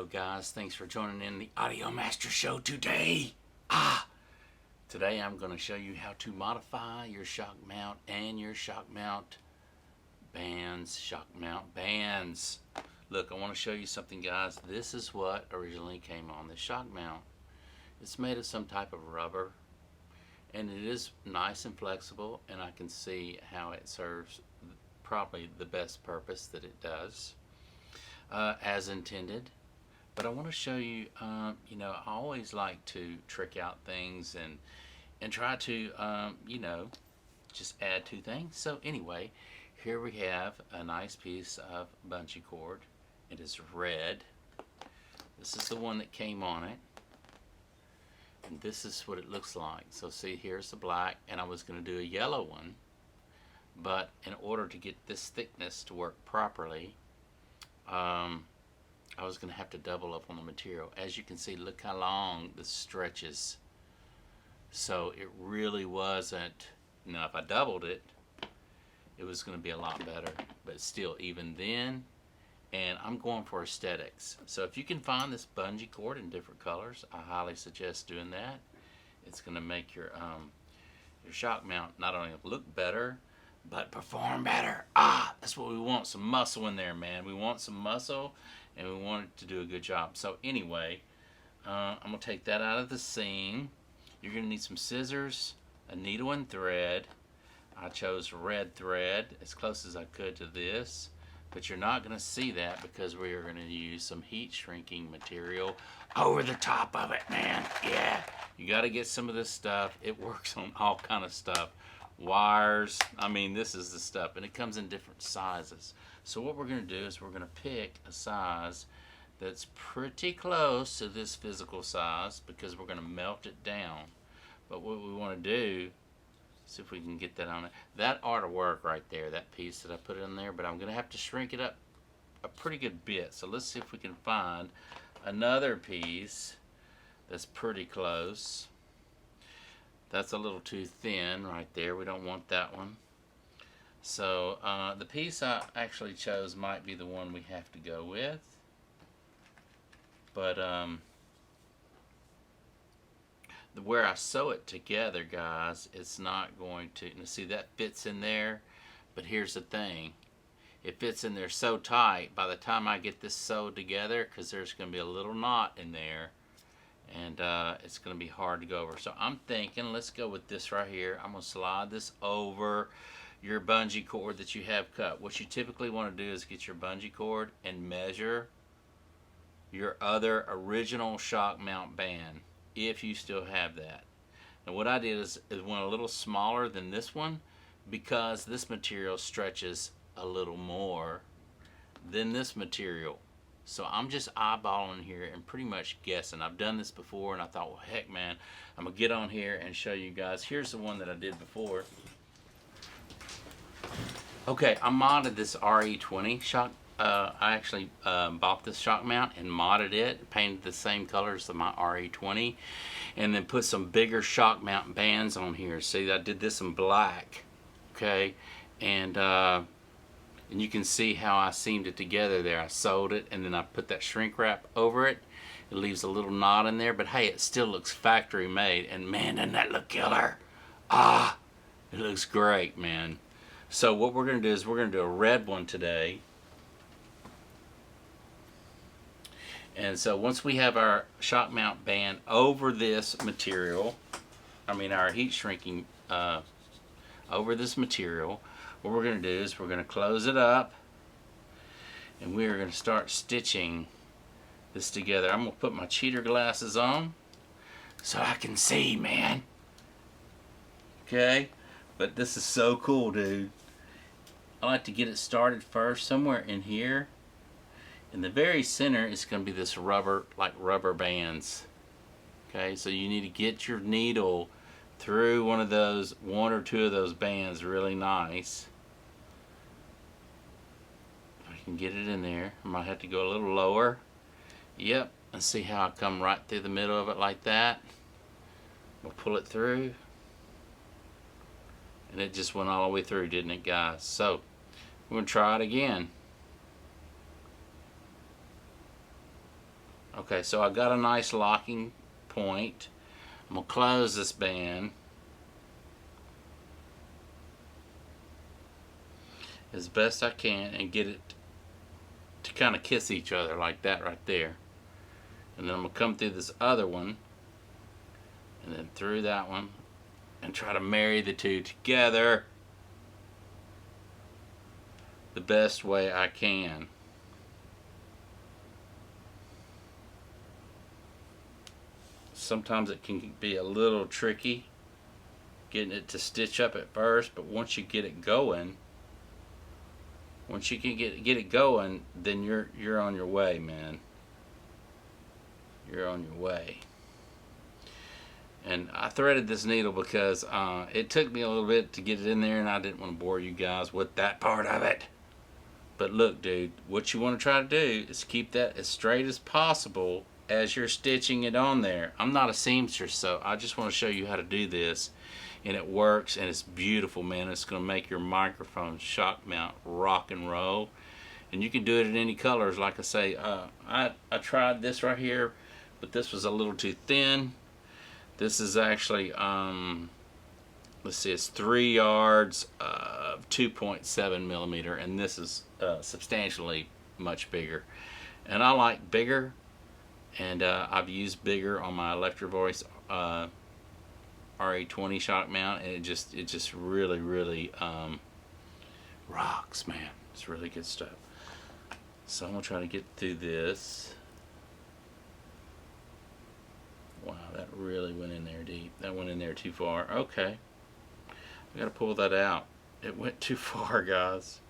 Hello guys, thanks for joining in the Audio Master Show today. Today I'm going to show you how to modify your shock mount and your shock mount bands. Look, I want to show you something, guys. This is what originally came on the shock mount. It's made of some type of rubber, and it is nice and flexible, and I can see how it serves probably the best purpose that it does as intended. But I want to show you, I always like to trick out things and try to, just add to things. So anyway, here we have a nice piece of bungee cord. It is red. This is the one that came on it. And this is what it looks like. So see, here's the black, and I was going to do a yellow one. But in order to get this thickness to work properly, I was going to have to double up on the material. As you can see, look how long this stretches. So it really wasn't, now if I doubled it, it was going to be a lot better. But still, even then, and I'm going for aesthetics. So if you can find this bungee cord in different colors, I highly suggest doing that. It's going to make your shock mount not only look better, but perform better. That's what we want, some muscle in there, man. We want some muscle, and we want it to do a good job. So anyway, I'm going to take that out of the seam. You're going to need some scissors, a needle and thread. I chose red thread as close as I could to this, but you're not going to see that because we are going to use some heat shrinking material over the top of it, man. Yeah, you got to get some of this stuff. It works on all kind of stuff. Wires, I mean, this is the stuff, and it comes in different sizes. So what we're going to do is we're going to pick a size that's pretty close to this physical size because we're going to melt it down. But what we want to do, see if we can get that on it. That ought to work right there, that piece that I put in there, but I'm going to have to shrink it up a pretty good bit. So let's see if we can find another piece that's pretty close. That's a little too thin right there. We don't want that one. So the piece I actually chose might be the one we have to go with. But where I sew it together, guys, it's not going to, see, that fits in there. But here's the thing. It fits in there so tight, by the time I get this sewed together, because there's going to be a little knot in there, and it's going to be hard to go over. So I'm thinking, let's go with this right here. I'm going to slide this over your bungee cord that you have cut. What you typically want to do is get your bungee cord and measure your other original shock mount band, if you still have that. Now what I did is went a little smaller than this one because this material stretches a little more than this material. So I'm just eyeballing here and pretty much guessing. I've done this before, and I thought, well, heck, man, I'm going to get on here and show you guys. Here's the one that I did before. Okay, I modded this RE20 shock. I actually bought this shock mount and modded it, painted the same colors as my RE20, and then put some bigger shock mount bands on here. See, I did this in black, okay, and you can see how I seamed it together there. I sewed it, and then I put that shrink wrap over it. It leaves a little knot in there, but hey, it still looks factory made, and man, doesn't that look killer? It looks great, man. So what we're going to do is we're going to do a red one today. And so once we have our shock mount band over this material, our heat shrinking over this material, what we're going to do is we're going to close it up, and we are going to start stitching this together. I'm going to put my cheater glasses on so I can see, man. Okay? But this is so cool, dude. I like to get it started first somewhere in here. In the very center is going to be this rubber, like rubber bands. Okay, so you need to get your needle through one or two of those bands really nice. If I can get it in there, I might have to go a little lower. Yep, and see how I come right through the middle of it like that. We'll pull it through. And it just went all the way through, didn't it, guys? So we're going to try it again. Okay, so I got a nice locking point. I'm gonna close this band as best I can and get it to kind of kiss each other like that right there. And then I'm gonna come through this other one and then through that one and try to marry the two together the best way I can. Sometimes it can be a little tricky getting it to stitch up at first, but once you get it going, once you can get it going, then you're on your way, man. You're on your way. And I threaded this needle because it took me a little bit to get it in there, and I didn't want to bore you guys with that part of it. But look, dude, what you want to try to do is keep that as straight as possible as you're stitching it on there. I'm not a seamstress, so I just want to show you how to do this. And it works, and it's beautiful, man. It's going to make your microphone shock mount rock and roll. And you can do it in any colors. Like I say, I tried this right here, but this was a little too thin. This is actually, let's see, it's 3 yards of 2.7 millimeter, and this is substantially much bigger. And I like bigger, and I've used bigger on my Electro Voice RA20 shock mount, and it just really rocks, man. It's really good stuff. So I'm gonna try to get through this. Wow, that really went in there deep. That went in there too far. Okay, I gotta pull that out. It went too far, guys.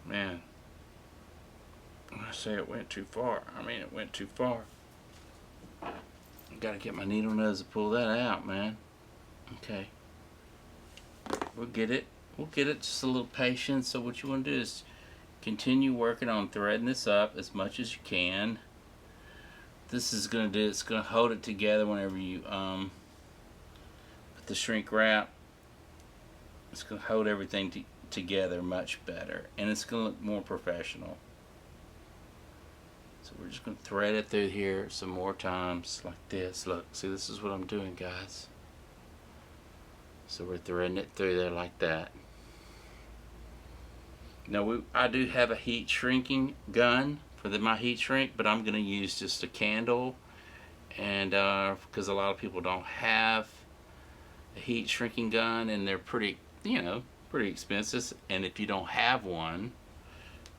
Man, when I say it went too far, I mean it went too far. I gotta get my needle nose to pull that out, man. Okay, we'll get it. We'll get it. Just a little patience. So what you want to do is continue working on threading this up as much as you can. This is gonna do. It's gonna hold it together whenever you put the shrink wrap. It's gonna hold everything together much better, and it's gonna look more professional. So we're just gonna thread it through here some more times like this. Look, see, this is what I'm doing, guys. So we're threading it through there like that. Now I do have a heat shrinking gun for my heat shrink, but I'm gonna use just a candle, and because a lot of people don't have a heat shrinking gun, and they're pretty, pretty expensive. And if you don't have one,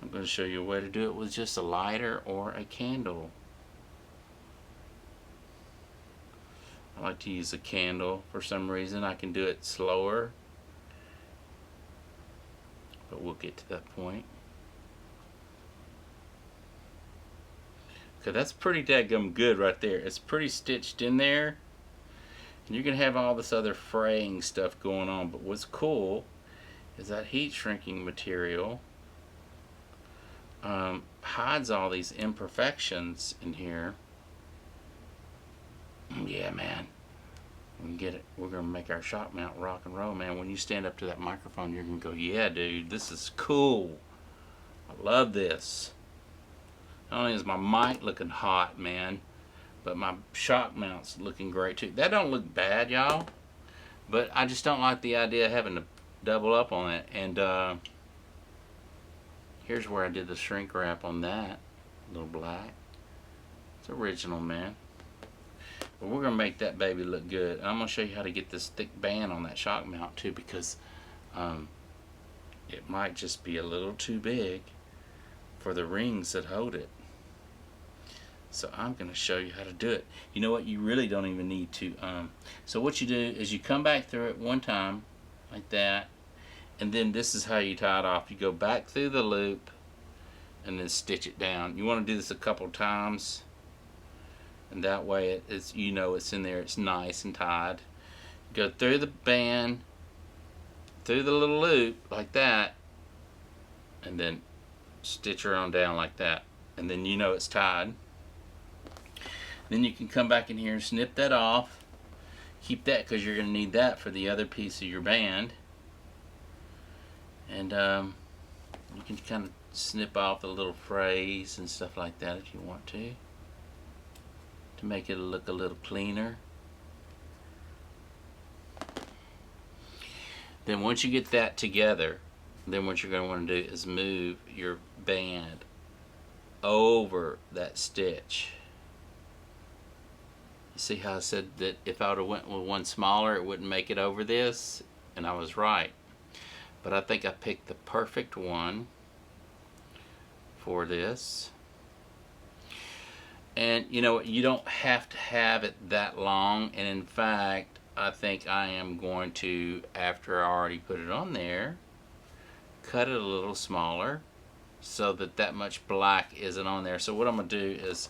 I'm going to show you a way to do it with just a lighter or a candle. I like to use a candle for some reason. I can do it slower, but we'll get to that point. Okay, that's pretty dadgum good right there. It's pretty stitched in there, and you're going to have all this other fraying stuff going on. But what's cool is that heat shrinking material hides all these imperfections in here. Yeah, man, we can get it. We're gonna make our shock mount rock and roll, man. When you stand up to that microphone, you're gonna go, yeah, dude, this is cool. I love this. Not only is my mic looking hot, man, but my shock mount's looking great too. That don't look bad, y'all, but I just don't like the idea of having to double up on it. And here's where I did the shrink wrap on that. Little black. It's original, man. But we're going to make that baby look good. And I'm going to show you how to get this thick band on that shock mount too, because it might just be a little too big for the rings that hold it. So I'm going to show you how to do it. You know what? You really don't even need to. So what you do is you come back through it one time like that. And then this is how you tie it off. You go back through the loop and then stitch it down. You want to do this a couple times, and that way it's it's in there, it's nice and tied. Go through the band, through the little loop like that, and then stitch her on down like that, and then it's tied. Then you can come back in here and snip that off. Keep that because you're going to need that for the other piece of your band. And you can kind of snip off the little frays and stuff like that if you want to make it look a little cleaner. Then once you get that together, then what you're going to want to do is move your band over that stitch. You see how I said that if I would have went with one smaller, it wouldn't make it over this? And I was right. But I think I picked the perfect one for this. And you know, you don't have to have it that long. And in fact, I think I am going to, after I already put it on there, cut it a little smaller so that much black isn't on there. So what I'm going to do is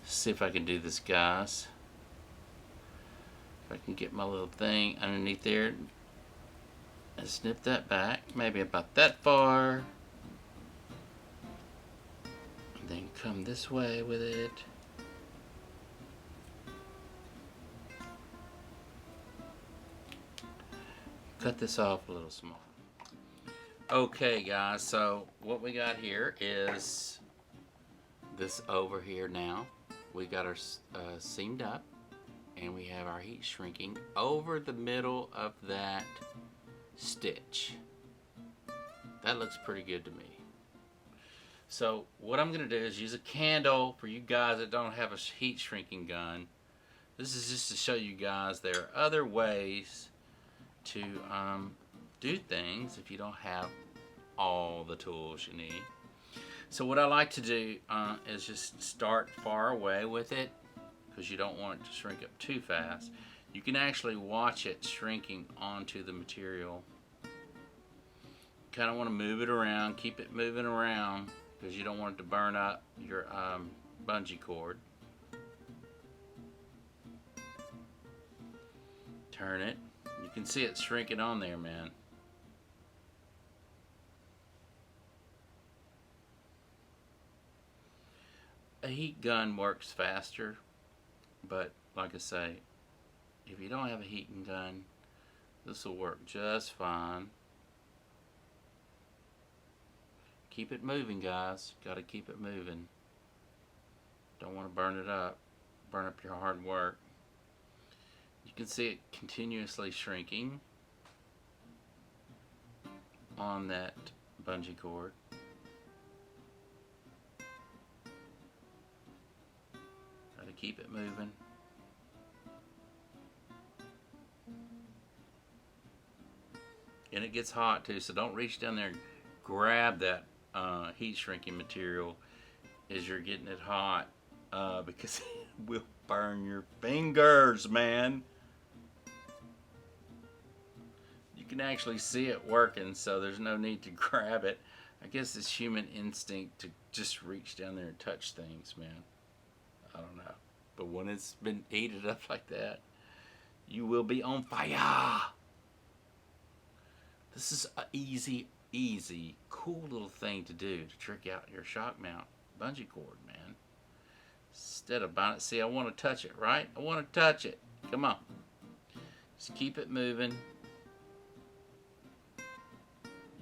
see if I can do this, guys. If I can get my little thing underneath there and snip that back, maybe about that far. And then come this way with it. Cut this off a little small. Okay, guys, so what we got here is this over here now. We got our seamed up, and we have our heat shrinking over the middle of that stitch. That looks pretty good to me. So what I'm going to do is use a candle for you guys that don't have a heat shrinking gun. This is just to show you guys there are other ways to do things if you don't have all the tools you need. So what I like to do is just start far away with it, because you don't want it to shrink up too fast. You can actually watch it shrinking onto the material. Kind of want to move it around, keep it moving around, because you don't want it to burn up your bungee cord. Turn it. You can see it shrinking on there, man. A heat gun works faster, but like I say, if you don't have a heating gun, this will work just fine. Keep it moving, guys. Got to keep it moving. Don't want to burn it up. Burn up your hard work. You can see it continuously shrinking on that bungee cord. Got to keep it moving. And it gets hot too, so don't reach down there and grab that heat shrinking material as you're getting it hot, because it will burn your fingers, man. You can actually see it working, so there's no need to grab it. I guess it's human instinct to just reach down there and touch things, man. I don't know. But when it's been heated up like that, you will be on fire. This is an easy, cool little thing to do to trick out your shock mount bungee cord, man. Instead of buying it, see, I want to touch it, right? I want to touch it. Come on. Just keep it moving.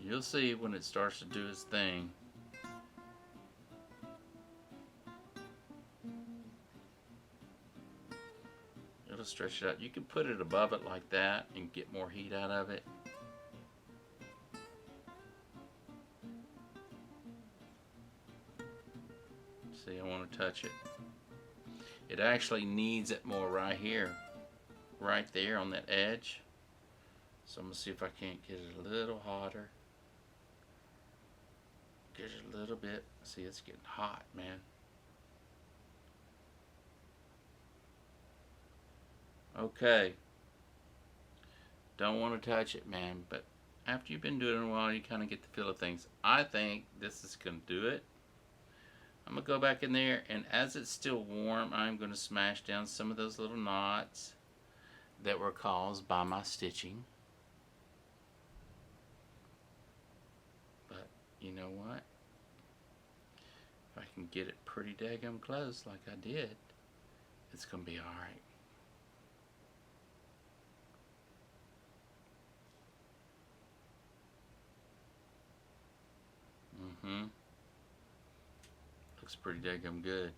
You'll see when it starts to do its thing. It'll stretch it out. You can put it above it like that and get more heat out of it. See, I want to touch it. It actually needs it more right here, right there on that edge. So I'm going to see if I can't get it a little hotter. Get it a little bit. See, it's getting hot, man. Okay. Don't want to touch it, man, but after you've been doing it a while, you kind of get the feel of things. I think this is going to do it. I'm going to go back in there, and as it's still warm, I'm going to smash down some of those little knots that were caused by my stitching. But you know what? If I can get it pretty daggum close like I did, it's going to be alright. Mm-hmm. Looks pretty daggum good.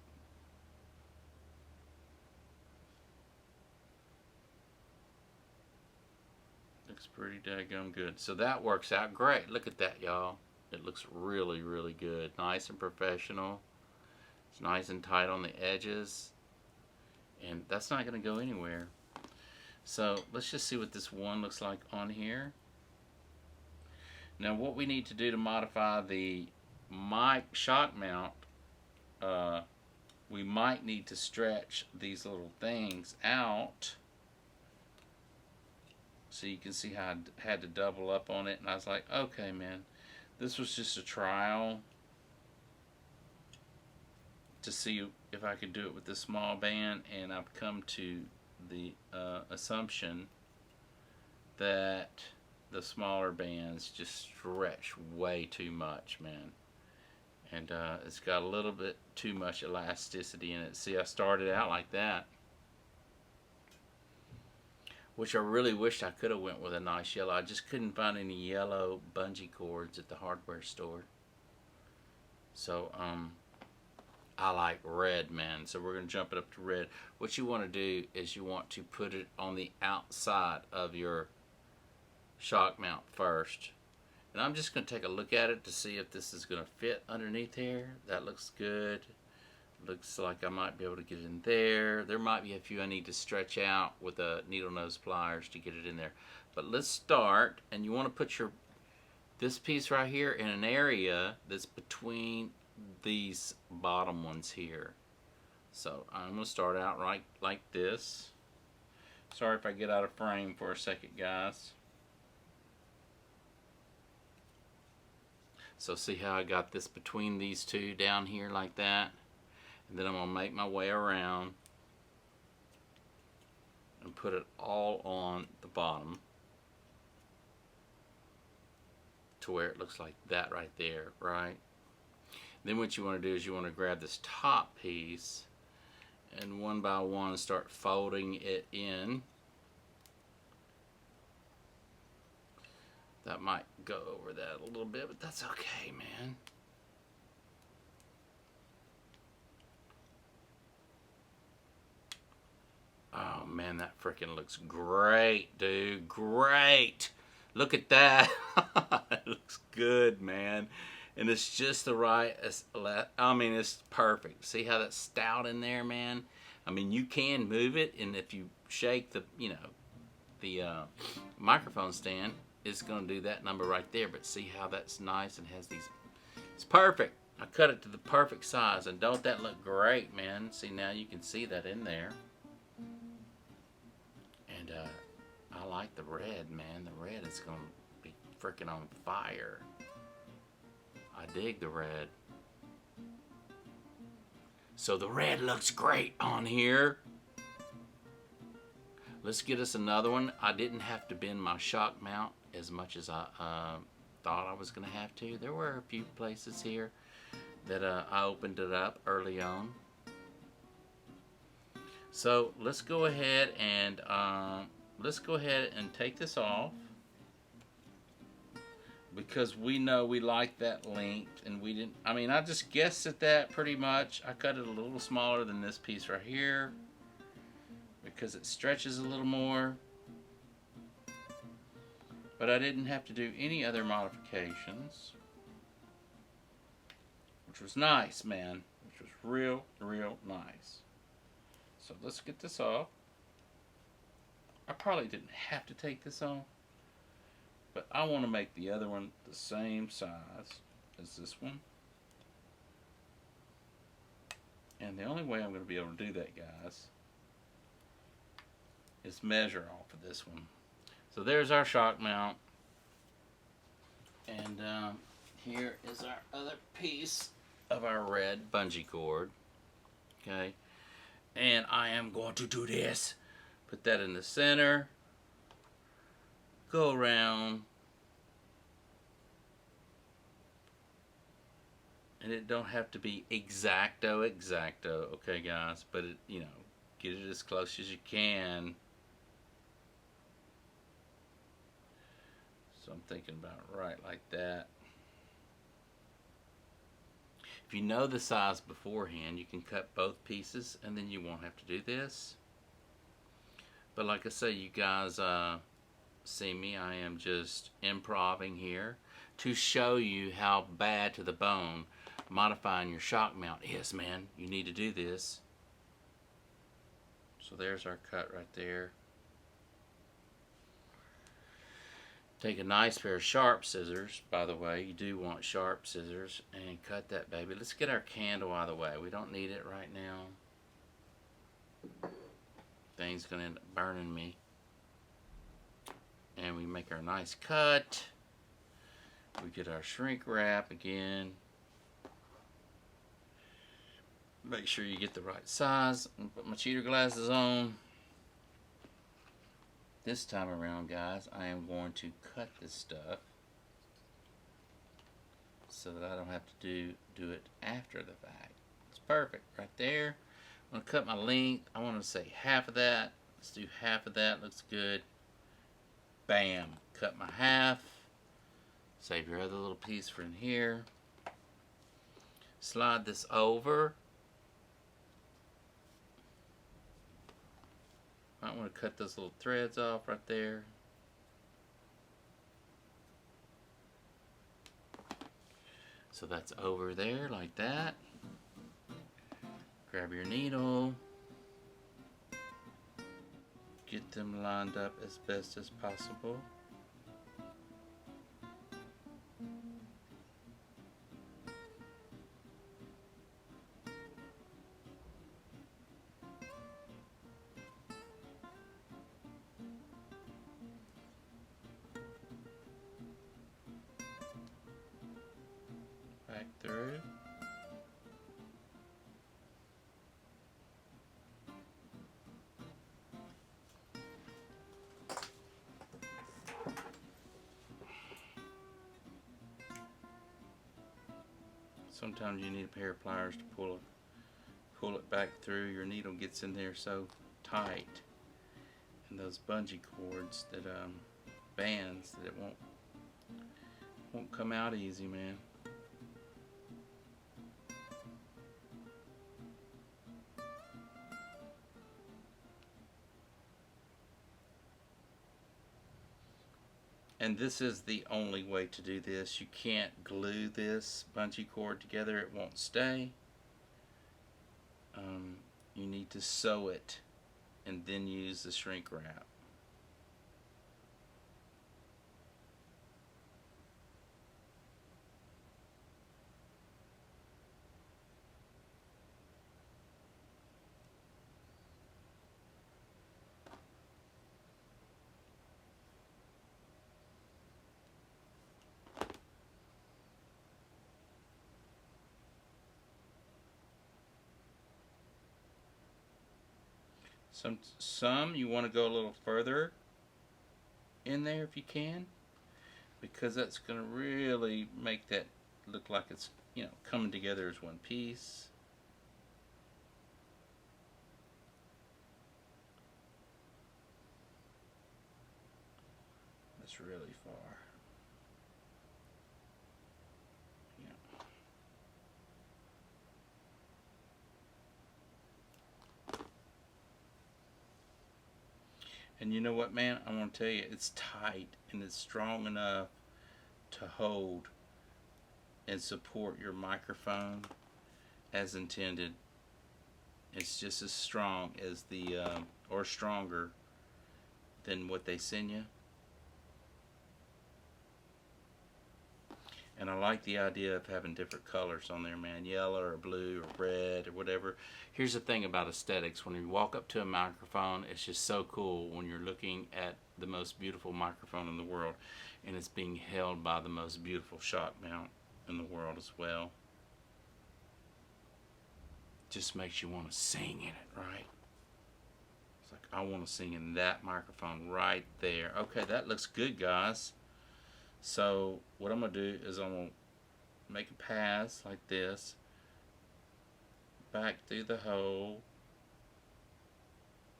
Looks pretty daggum good. So that works out great. Look at that, y'all. It looks really, really good. Nice and professional. It's nice and tight on the edges. And that's not going to go anywhere. So let's just see what this one looks like on here. Now what we need to do to modify the mic shock mount, we might need to stretch these little things out. So you can see how I had to double up on it. And I was like, okay, man, this was just a trial to see if I could do it with this small band. And I've come to the assumption that the smaller bands just stretch way too much, man. And it's got a little bit too much elasticity in it. See, I started out like that, which I really wished I could have went with a nice yellow. I just couldn't find any yellow bungee cords at the hardware store. So I like red, man. So we're going to jump it up to red. What you want to do is you want to put it on the outside of your shock mount first. And I'm just going to take a look at it to see if this is going to fit underneath here. That looks good. Looks like I might be able to get it in there. There might be a few I need to stretch out with a needle nose pliers to get it in there. But let's start, and you want to put this piece right here in an area that's between these bottom ones here. So I'm going to start out right like this. Sorry if I get out of frame for a second, guys. So see how I got this between these two down here like that? And then I'm going to make my way around and put it all on the bottom to where it looks like that right there, right? Then what you want to do is you want to grab this top piece and one by one start folding it in. That might go over that a little bit, but that's okay, man. Oh man, that freaking looks great, dude. Great. Look at that. It looks good, man. And it's just the right, I mean, it's perfect. See how that's stout in there, man? I mean, you can move it, and if you shake the, the microphone stand, it's going to do that number right there. But see how that's nice and has these, it's perfect. I cut it to the perfect size, and don't that look great, man? See, now you can see that in there. And I like the red, man. The red is going to be freaking on fire. I dig the red. So the red looks great on here. Let's get us another one. I didn't have to bend my shock mount as much as I thought I was going to have to. There were a few places here that I opened it up early on. So let's go ahead and take this off, because we know we like that length, and we didn't, I mean, I just guessed at that pretty much. I cut it a little smaller than this piece right here because it stretches a little more, but I didn't have to do any other modifications, which was nice, man, which was real nice. So let's get this off. I probably didn't have to take this off, but I want to make the other one the same size as this one. And the only way I'm going to be able to do that, guys, is measure off of this one. So there's our shock mount. And here is our other piece of our red bungee cord. Okay. And I am going to do this. Put that in the center. Go around. And it don't have to be exacto, okay, guys? But it, get it as close as you can. So I'm thinking about right like that. If you know the size beforehand, you can cut both pieces and then you won't have to do this. But like I say, you guys see me, I am just improvising here to show you how bad to the bone modifying your shock mount is, man. You need to do this. So there's our cut right there. Take a nice pair of sharp scissors, by the way. You do want sharp scissors, and cut that baby. Let's get our candle out of the way. We don't need it right now. Thing's gonna end up burning me. And we make our nice cut. We get our shrink wrap again. Make sure you get the right size. I'm gonna put my cheater glasses on. This time around, guys, I am going to cut this stuff so that I don't have to do it after the fact. It's perfect right there. I'm gonna cut my length. I want to say half of that. Let's do half of that. Looks good. Bam. Cut my half. Save your other little piece for in here. Slide this over. I want to cut those little threads off right there. So that's over there like that. Grab your needle. Get them lined up as best as possible. Back through. Sometimes you need a pair of pliers to pull it back through. Your needle gets in there so tight, and those bungee cords that bands that it won't come out easy, man. And this is the only way to do this. You can't glue this bungee cord together. It won't stay. You need to sew it and then use the shrink wrap. Some you want to go a little further in there if you can, because that's going to really make that look like it's, you know, coming together as one piece. That's really far. And you know what, man? I want to tell you, it's tight and it's strong enough to hold and support your microphone as intended. It's just as strong as the, or stronger than what they send you. And I like the idea of having different colors on there, man. Yellow or blue or red or whatever. Here's the thing about aesthetics. When you walk up to a microphone, it's just so cool when you're looking at the most beautiful microphone in the world. And it's being held by the most beautiful shock mount in the world as well. Just makes you want to sing in it, right? It's like, I want to sing in that microphone right there. Okay, that looks good, guys. So what I'm going to do is I'm going to make a pass like this, back through the hole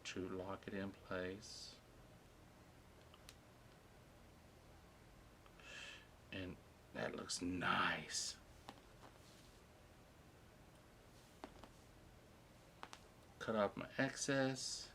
to lock it in place. And that looks nice. cut off my excess.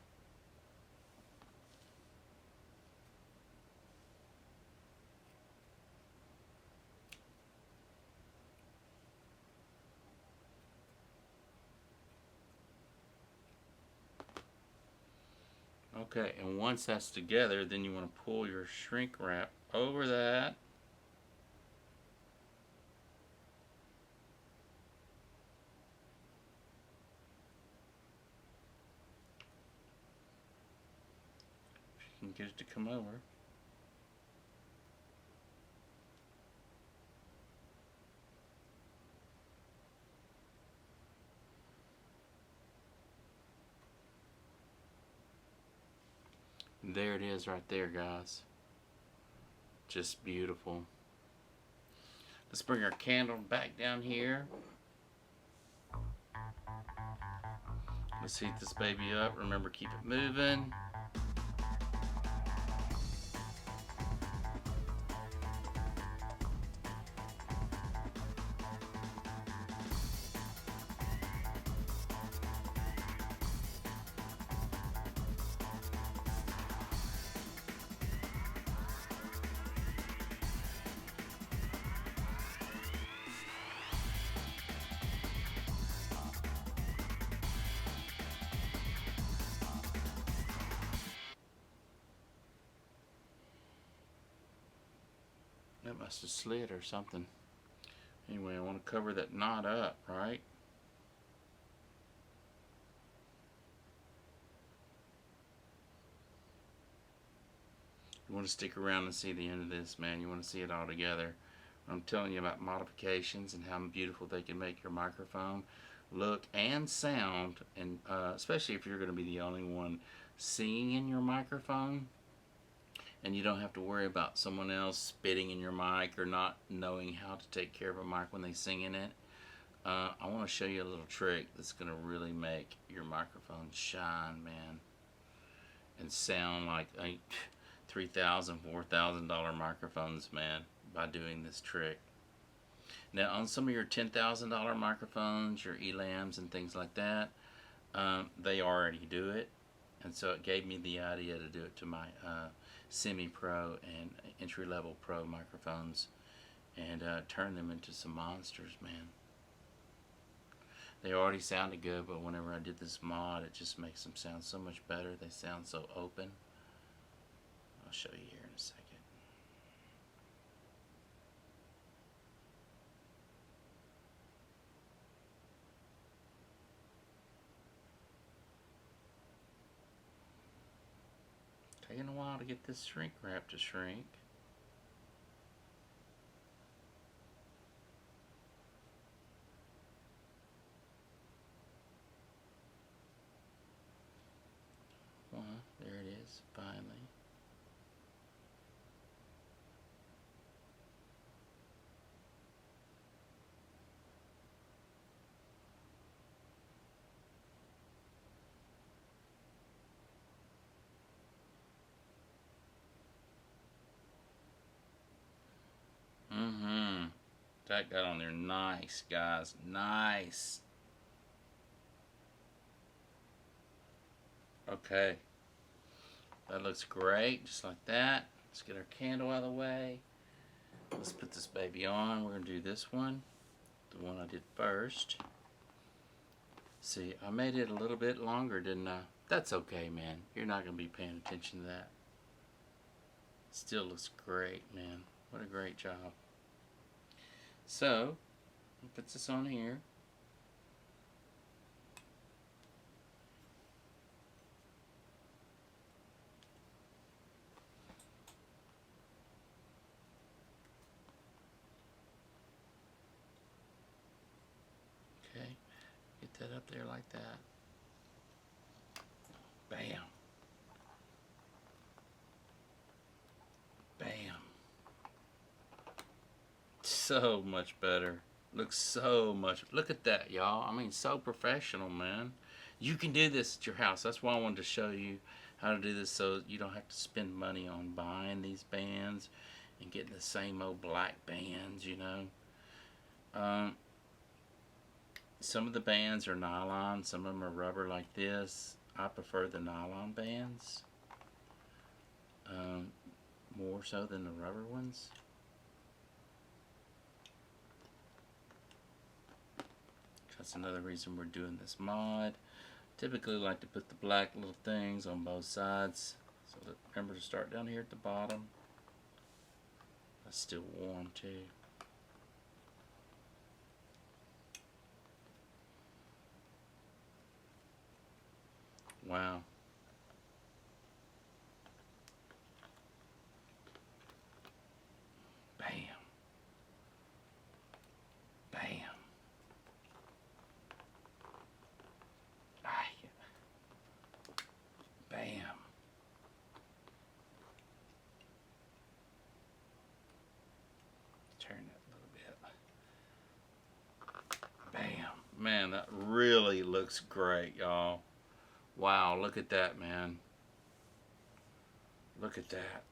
Okay, and once that's together, then you want to pull your shrink wrap over that. If you can get it to come over. There it is right there, guys. Just beautiful. Let's bring our candle back down here. Let's heat this baby up. Remember, keep it moving. That must have slid or something. Anyway, I want to cover that knot up, right? You want to stick around and see the end of this, man. You want to see it all together. I'm telling you about modifications and how beautiful they can make your microphone look and sound, and especially if you're going to be the only one singing in your microphone, and you don't have to worry about someone else spitting in your mic or not knowing how to take care of a mic when they sing in it. I want to show you a little trick that's going to really make your microphone shine, man, and sound like $3,000, $4,000 microphones, man, by doing this trick. Now, on some of your $10,000 microphones, your Elams and things like that, they already do it, and so it gave me the idea to do it to my semi-pro and entry-level pro microphones, and turn them into some monsters, man. They already sounded good, but whenever I did this mod, it just makes them sound so much better. They sound so open. I'll show you here in a second. Taking a while to get this shrink wrap to shrink. Well, there it is, finally. That got on there nice, guys. Nice. Okay. That looks great, just like that. Let's get our candle out of the way. Let's put this baby on. We're going to do this one, the one I did first. See, I made it a little bit longer, didn't I? That's okay, man. You're not going to be paying attention to that. Still looks great, man. What a great job. So, I'll put this on here. Okay, get that up there like that. Bam. Bam. So much better. Looks so much. Look at that, y'all. I mean, so professional, man. You can do this at your house. That's why I wanted to show you how to do this, so you don't have to spend money on buying these bands and getting the same old black bands, you know. Some of the bands are nylon, some of them are rubber like this. I prefer the nylon bands more so than the rubber ones. That's another reason we're doing this mod. Typically like to put the black little things on both sides. So remember to start down here at the bottom. That's still warm too. Wow. Bam. Bam. Bam. Turn that a little bit. Bam. Man, that really looks great, y'all. Wow, look at that, man. Look at that.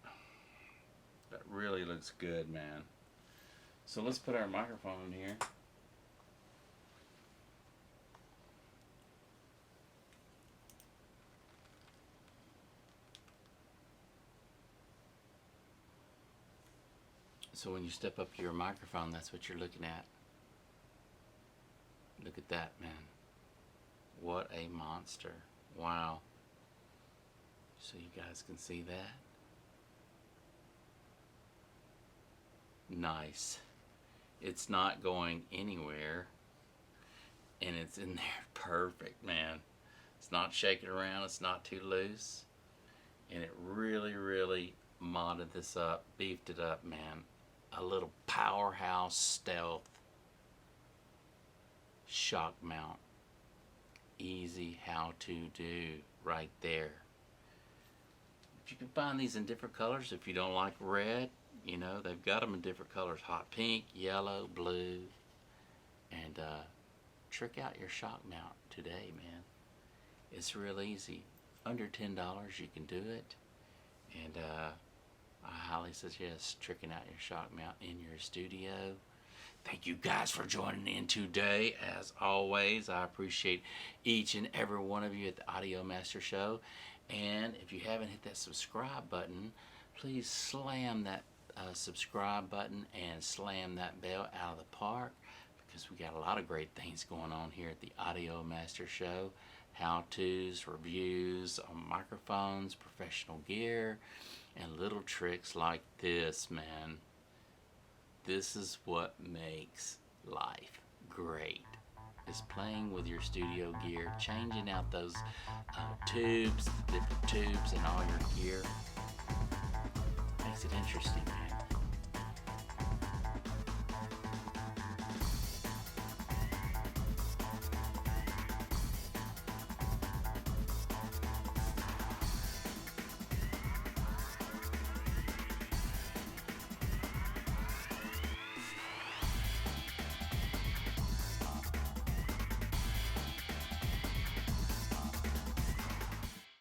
That really looks good, man. So let's put our microphone in here. So when you step up to your microphone, that's what you're looking at. Look at that, man. What a monster. Wow. So you guys can see that. Nice. It's not going anywhere. And it's in there perfect, man. It's not shaking around. It's not too loose. And it really, really modded this up, beefed it up, man. A little powerhouse stealth shock mount. Easy how to do right there. If you can find these in different colors, if you don't like red, you know, they've got them in different colors. Hot pink, yellow, blue. And trick out your shock mount today, man. It's real easy. Under $10 you can do it. And I highly suggest tricking out your shock mount in your studio. Thank you guys for joining in today. As always, I appreciate each and every one of you at the Audio Master Show. And if you haven't hit that subscribe button, please slam that subscribe button and slam that bell out of the park, because we got a lot of great things going on here at the Audio Master Show. How-tos, reviews on microphones, professional gear, and little tricks like this, man. This is what makes life great, is playing with your studio gear, changing out those tubes, different tubes in all your gear. Makes it interesting.